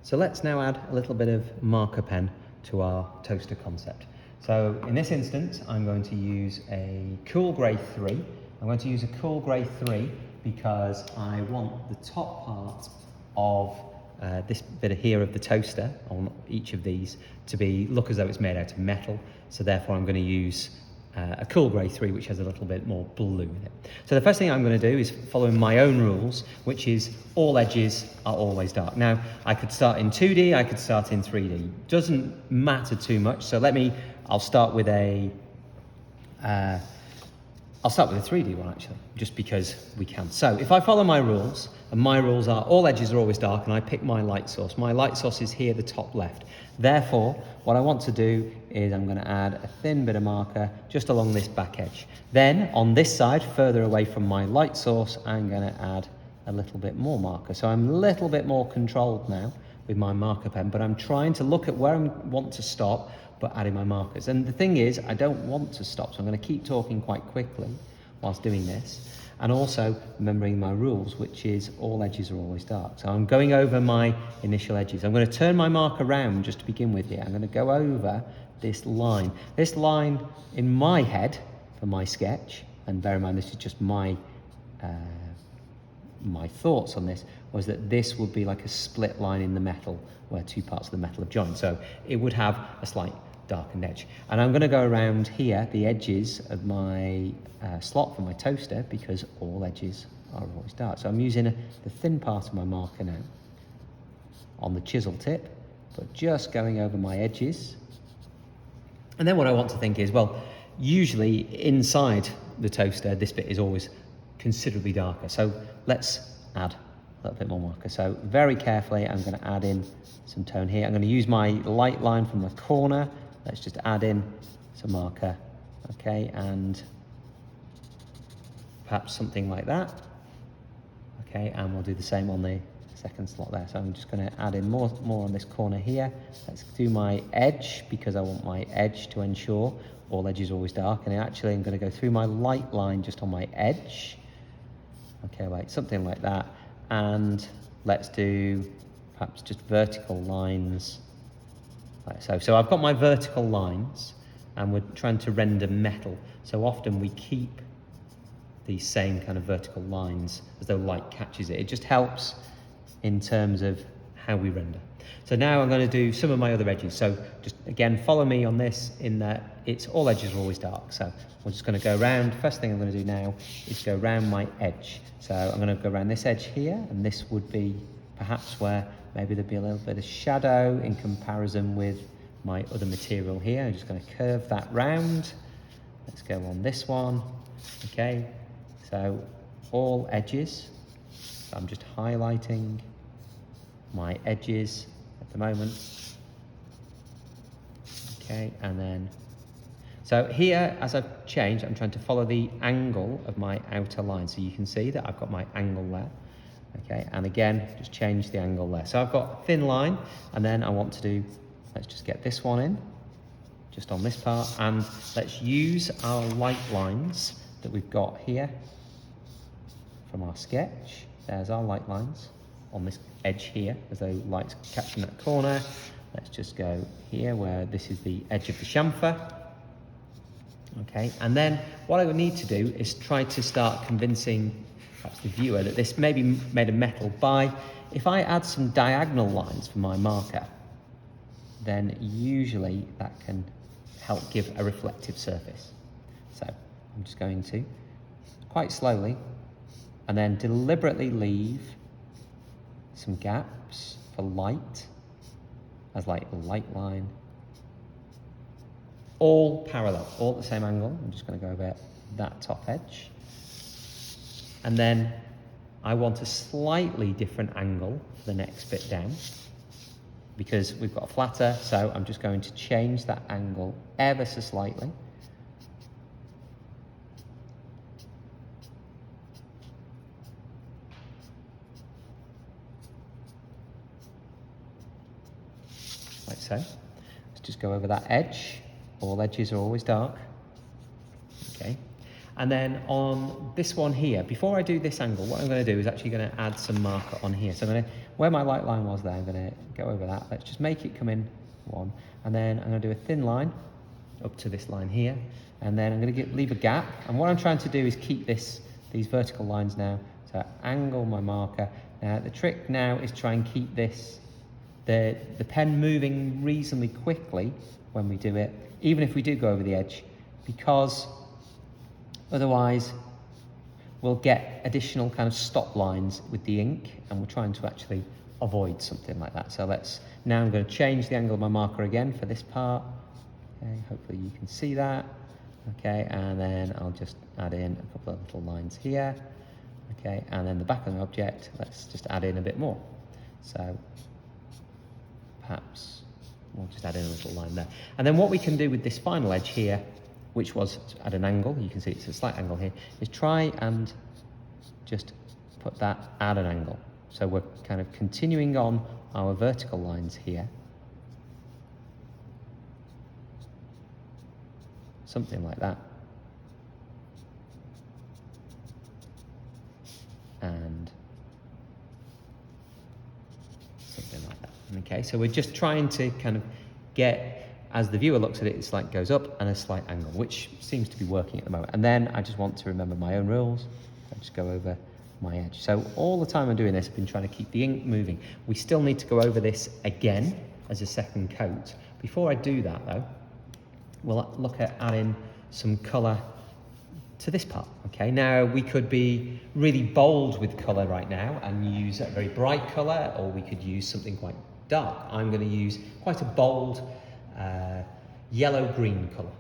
So let's now add a little bit of marker pen to our toaster concept. So in this instance, I'm going to use a Cool Grey 3. I'm going to use a Cool Grey 3 because I want the top part of this bit here of the toaster on each of these to look as though it's made out of metal. So therefore I'm going to use a Cool Grey 3, which has a little bit more blue in it. So the first thing I'm going to do is following my own rules, which is all edges are always dark. Now, I could start in 2D, I could start in 3D. Doesn't matter too much. So I'll start with a 3D one actually, just because we can. So if I follow my rules, and my rules are all edges are always dark, and I pick my light source. My light source is here, the top left. Therefore, what I want to do is I'm going to add a thin bit of marker just along this back edge. Then on this side, further away from my light source, I'm going to add a little bit more marker. So I'm a little bit more controlled now with my marker pen, but I'm trying to look at where I want to stop, but adding my markers. And the thing is, I don't want to stop, so I'm going to keep talking quite quickly whilst doing this. And also remembering my rules, which is all edges are always dark. So I'm going over my initial edges. I'm going to turn my marker around just to begin with here. I'm going to go over this line. This line in my head for my sketch, and bear in mind this is just my thoughts on this, was that this would be like a split line in the metal where two parts of the metal have joined. So it would have a slight darkened edge. And I'm going to go around here, the edges of my slot for my toaster, because all edges are always dark. So I'm using the thin part of my marker now on the chisel tip, but just going over my edges. And then what I want to think is, well, usually inside the toaster, this bit is always considerably darker. So let's add a little bit more marker. So very carefully, I'm going to add in some tone here. I'm going to use my light line from the corner. Let's just add in some marker, okay, and perhaps something like that, okay, and we'll do the same on the second slot there. So I'm just going to add in more on this corner here. Let's do my edge, because I want my edge to ensure all edges are always dark, and actually I'm going to go through my light line just on my edge, okay, like something like that, and let's do perhaps just vertical lines like so. So I've got my vertical lines, and we're trying to render metal, so often we keep these same kind of vertical lines as though light catches it. It just helps in terms of how we render. So now I'm going to do some of my other edges. So just again, follow me on this in that it's all edges are always dark. So we're just going to go around. First thing I'm going to do now is go around my edge. So I'm going to go around this edge here, and this would be perhaps where maybe there'd be a little bit of shadow in comparison with my other material here. I'm just going to curve that round. Let's go on this one. Okay, so all edges. So I'm just highlighting my edges at the moment. Okay, and then, so here, as I've changed, I'm trying to follow the angle of my outer line. So you can see that I've got my angle there. Okay, and again, just change the angle there. So I've got a thin line, and then I want to do, let's just get this one in, just on this part, and let's use our light lines that we've got here from our sketch. There's our light lines on this edge here, as though light's catching that corner. Let's just go here where this is the edge of the chamfer. Okay, and then what I would need to do is try to start convincing perhaps the viewer that this may be made of metal by, if I add some diagonal lines for my marker, then usually that can help give a reflective surface. So I'm just going to, quite slowly, and then deliberately leave some gaps for light, as like a light line, all parallel, all at the same angle. I'm just going to go over that top edge. And then I want a slightly different angle for the next bit down, because we've got a flatter, so I'm just going to change that angle ever so slightly. Like so. Let's just go over that edge. All edges are always dark. Okay. And then on this one here, before I do this angle, what I'm going to do is actually going to add some marker on here. So I'm going to, where my light line was there, I'm going to go over that. Let's just make it come in one. And then I'm going to do a thin line up to this line here. And then I'm going to leave a gap. And what I'm trying to do is keep these vertical lines now. So angle my marker. Now the trick now is try and keep the pen moving reasonably quickly when we do it, even if we do go over the edge, because otherwise we'll get additional kind of stop lines with the ink, and we're trying to actually avoid something like that. So now I'm going to change the angle of my marker again for this part. Okay, hopefully you can see that. Okay, and then I'll just add in a couple of little lines here. Okay, and then the back of the object, let's just add in a bit more. So perhaps we'll just add in a little line there. And then what we can do with this final edge here, which was at an angle, you can see it's a slight angle here, is try and just put that at an angle. So we're kind of continuing on our vertical lines here. Something like that. And something like that. Okay, so we're just trying to kind of get, as the viewer looks at it, it's like goes up and a slight angle, which seems to be working at the moment. And then I just want to remember my own rules. I just go over my edge. So all the time I'm doing this, I've been trying to keep the ink moving. We still need to go over this again as a second coat. Before I do that though, we'll look at adding some colour to this part. Okay, now we could be really bold with colour right now and use a very bright colour, or we could use something quite dark. I'm going to use quite a bold yellow-green colour.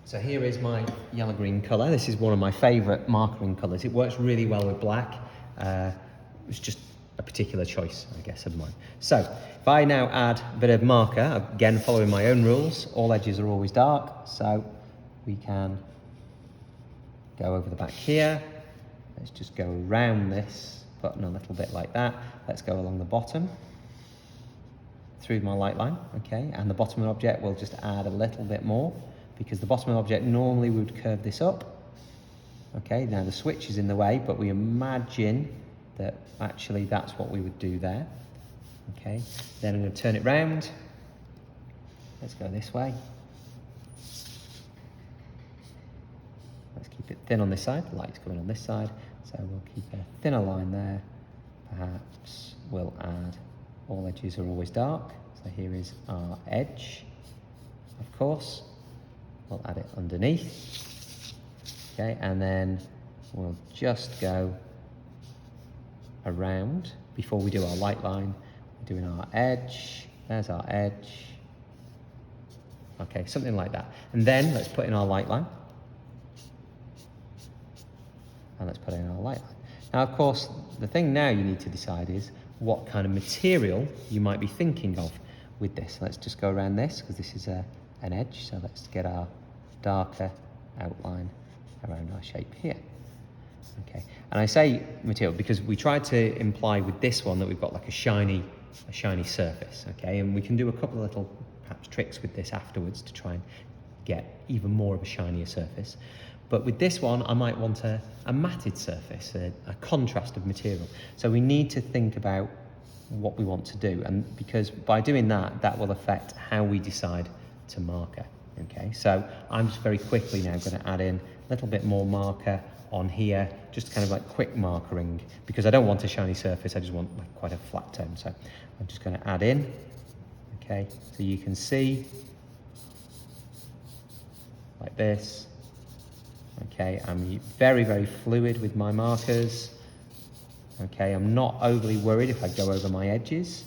So here is my yellow-green colour. This is one of my favourite markering colours. It works really well with black. It's just a particular choice, I guess, of mine. So if I now add a bit of marker, again following my own rules, all edges are always dark, so we can go over the back here. Let's just go around this button a little bit like that. Let's go along the bottom through my light line, okay, and the bottom of the object we'll just add a little bit more, because the bottom of the object normally we would curve this up. Okay, now the switch is in the way, but we imagine that actually that's what we would do there. Okay, then I'm going to turn it round. Let's go this way. Let's keep it thin on this side, the light's coming on this side, so we'll keep a thinner line there. Perhaps we'll add, all edges are always dark, so here is our edge, of course. We'll add it underneath. Okay, and then we'll just go around before we do our light line. We're doing our edge, there's our edge. Okay, something like that. And then let's put in our light line. And let's put in our light line. Now, of course, the thing now you need to decide is what kind of material you might be thinking of with this. Let's just go around this, because this is an edge, so let's get our darker outline around our shape here. Okay, and I say material because we tried to imply with this one that we've got like a shiny surface, okay, and we can do a couple of little perhaps tricks with this afterwards to try and get even more of a shinier surface. But with this one, I might want a matted surface, a contrast of material. So we need to think about what we want to do, and because by doing that, that will affect how we decide to marker. Okay, so I'm just very quickly now going to add in a little bit more marker on here, just kind of like quick markering, because I don't want a shiny surface, I just want like quite a flat tone. So I'm just going to add in, okay, so you can see like this. Okay, I'm very, very fluid with my markers. Okay, I'm not overly worried if I go over my edges.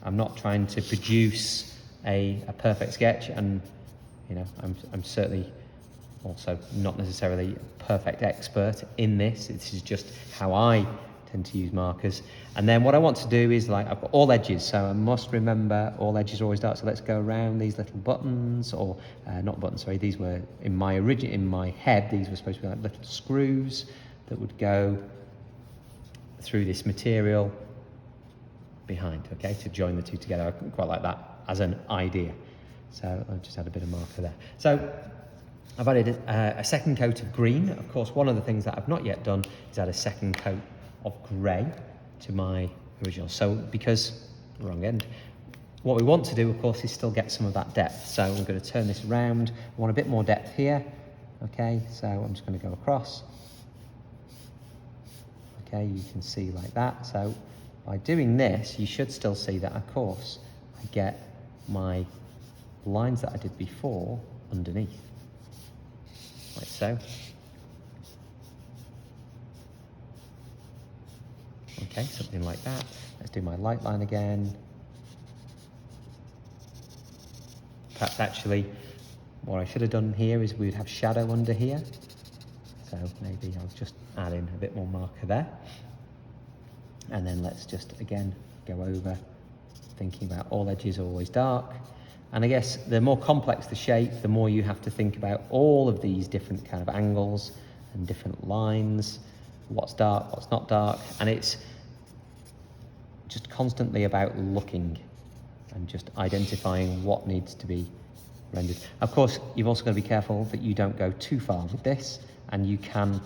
I'm not trying to produce a perfect sketch, and you know, I'm certainly also not necessarily a perfect expert in this. This is just how I tend to use markers. And then what I want to do is, like, I've got all edges, so I must remember all edges are always dark. So let's go around these little buttons, or not buttons, sorry, these were in my head, these were supposed to be like little screws that would go through this material. behind, okay, to join the two together. I quite like that as an idea. So I'll just add a bit of marker there. So I've added a second coat of green. Of course, one of the things that I've not yet done is add a second coat of grey to my original. So because, wrong end, what we want to do, of course, is still get some of that depth. So I'm going to turn this around. I want a bit more depth here. Okay, so I'm just going to go across. Okay, you can see like that. So by doing this, you should still see that, of course, I get my lines that I did before underneath, like so. Okay, something like that. Let's do my light line again. Perhaps actually, what I should have done here is we'd have shadow under here. So maybe I'll just add in a bit more marker there. And then let's just, again, go over thinking about all edges are always dark. And I guess the more complex the shape, the more you have to think about all of these different kind of angles and different lines, what's dark, what's not dark. And it's just constantly about looking and just identifying what needs to be rendered. Of course, you've also got to be careful that you don't go too far with this, and you can,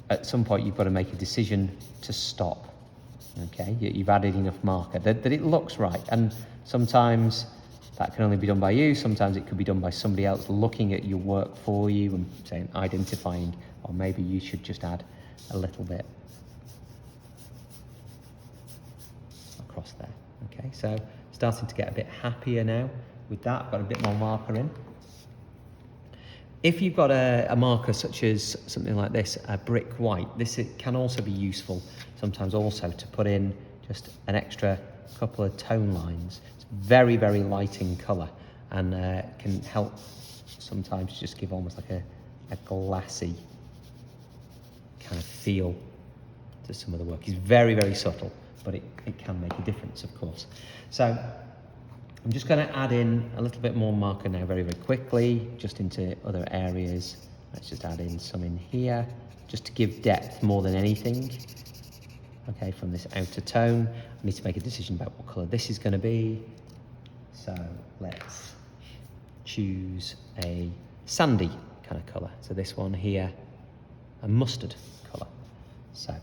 at some point, you've got to make a decision to stop. Okay, you've added enough marker that it looks right, and sometimes that can only be done by you, sometimes it could be done by somebody else looking at your work for you and saying, identifying, or maybe you should just add a little bit across there. Okay, so starting to get a bit happier now with that. I've got a bit more marker in. If you've got a marker such as something like this, a brick white, it can also be useful sometimes also to put in just an extra couple of tone lines. It's very, very light in colour, and can help sometimes just give almost like a glassy kind of feel to some of the work. It's very, very subtle, but it can make a difference, of course. So I'm just going to add in a little bit more marker now very, very quickly, just into other areas. Let's just add in some in here, just to give depth more than anything. Okay, from this outer tone, I need to make a decision about what colour this is going to be. So let's choose a sandy kind of colour. So this one here, a mustard colour. So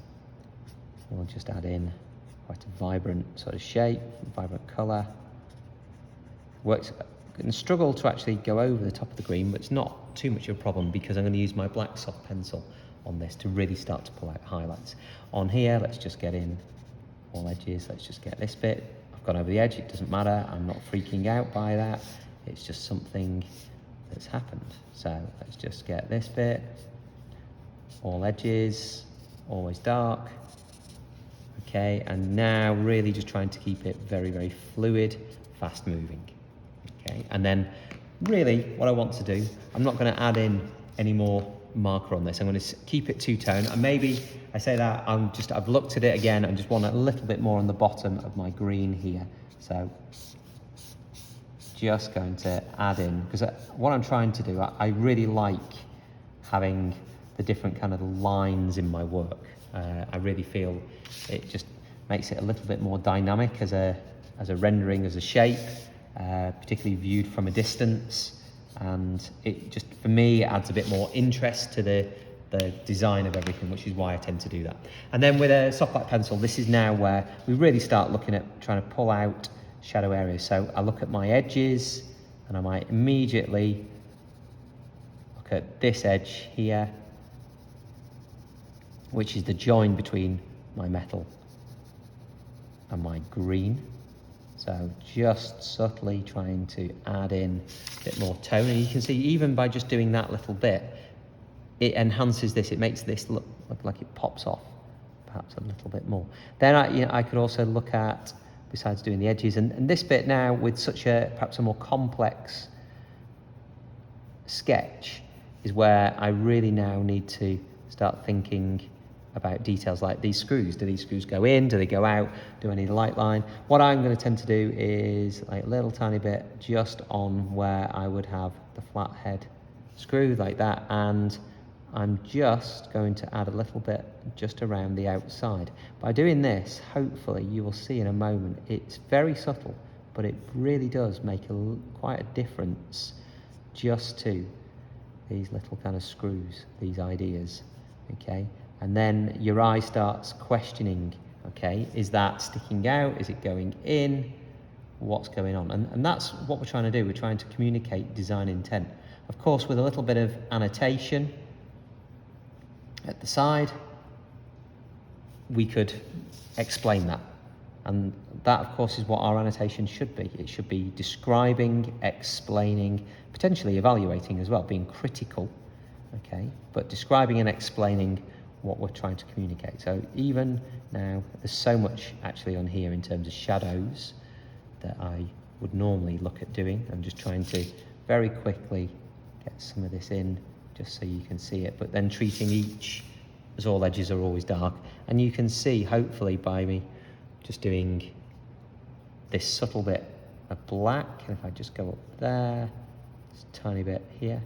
we'll just add in quite a vibrant sort of shape, vibrant colour. Works, and struggle to actually go over the top of the green, but it's not too much of a problem because I'm going to use my black soft pencil on this to really start to pull out highlights. On here, let's just get in all edges. Let's just get this bit. I've gone over the edge, it doesn't matter. I'm not freaking out by that. It's just something that's happened. So let's just get this bit, all edges, always dark. Okay, and now really just trying to keep it very, very fluid, fast moving. Okay, and then really what I want to do, I'm not going to add in any more marker on this. I'm going to keep it two-tone, and maybe I say that I've looked at it again and just want a little bit more on the bottom of my green here. So just going to add in, because what I'm trying to do, I really like having the different kind of lines in my work. I really feel it just makes it a little bit more dynamic as a rendering, as a shape, particularly viewed from a distance. And it just, for me, it adds a bit more interest to the design of everything, which is why I tend to do that. And then with a soft black pencil, this is now where we really start looking at trying to pull out shadow areas. So I look at my edges, and I might immediately look at this edge here, which is the join between my metal and my green. So just subtly trying to add in a bit more tone. And you can see even by just doing that little bit, it enhances this. It makes this look like it pops off perhaps a little bit more. Then I could also look at, besides doing the edges, and this bit now with such perhaps a more complex sketch is where I really now need to start thinking about details like these screws. Do these screws go in? Do they go out? Do I need a light line? What I'm going to tend to do is like a little tiny bit just on where I would have the flat head screw like that, and I'm just going to add a little bit just around the outside. By doing this, hopefully you will see in a moment, it's very subtle, but it really does make quite a difference just to these little kind of screws, these ideas, okay? And then your eye starts questioning, okay, is that sticking out? Is it going in? What's going on? And that's what we're trying to do. We're trying to communicate design intent. Of course, with a little bit of annotation at the side, we could explain that. And that, of course, is what our annotation should be. It should be describing, explaining, potentially evaluating as well, being critical, okay? But describing and explaining what we're trying to communicate. So even now, there's so much actually on here in terms of shadows that I would normally look at doing. I'm just trying to very quickly get some of this in just so you can see it, but then treating each as all edges are always dark. And you can see, hopefully, by me just doing this subtle bit of black, and if I just go up there, just a tiny bit here,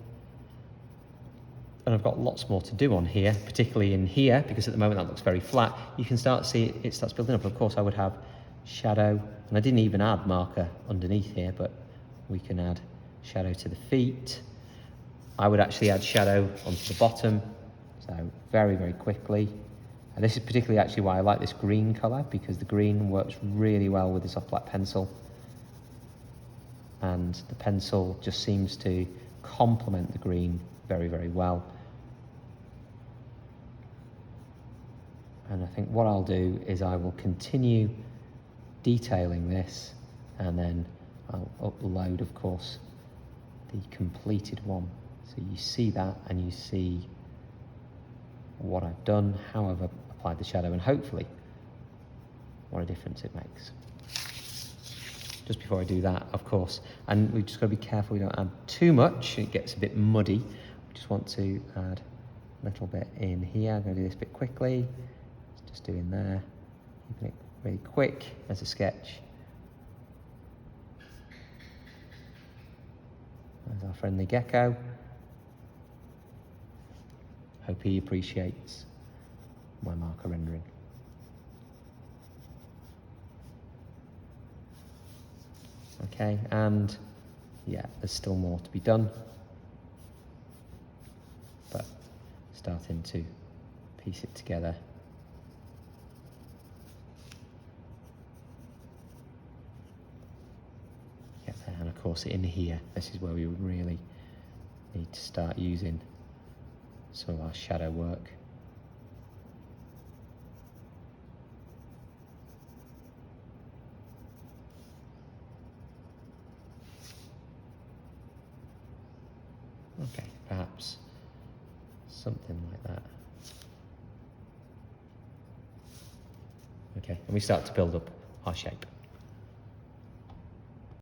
and I've got lots more to do on here, particularly in here, because at the moment that looks very flat. You can start to see it starts building up. Of course, I would have shadow, and I didn't even add marker underneath here, but we can add shadow to the feet. I would actually add shadow onto the bottom, so very, very quickly. And this is particularly actually why I like this green colour, because the green works really well with the soft black pencil. And the pencil just seems to complement the green very, very well. And I think what I'll do is I will continue detailing this, and then I'll upload, of course, the completed one. So you see that, and you see what I've done, how I've applied the shadow, and hopefully what a difference it makes. Just before I do that, of course, and we've just got to be careful we don't add too much, it gets a bit muddy. We just want to add a little bit in here. I'm going to do this bit quickly, just doing there, keeping it really quick as a sketch. There's our friendly gecko. Hope he appreciates my marker rendering. Okay, and yeah, there's still more to be done, but starting to piece it together. Get there, and of course in here, this is where we really need to start using some of our shadow work. Okay, perhaps something like that. Okay, and we start to build up our shape.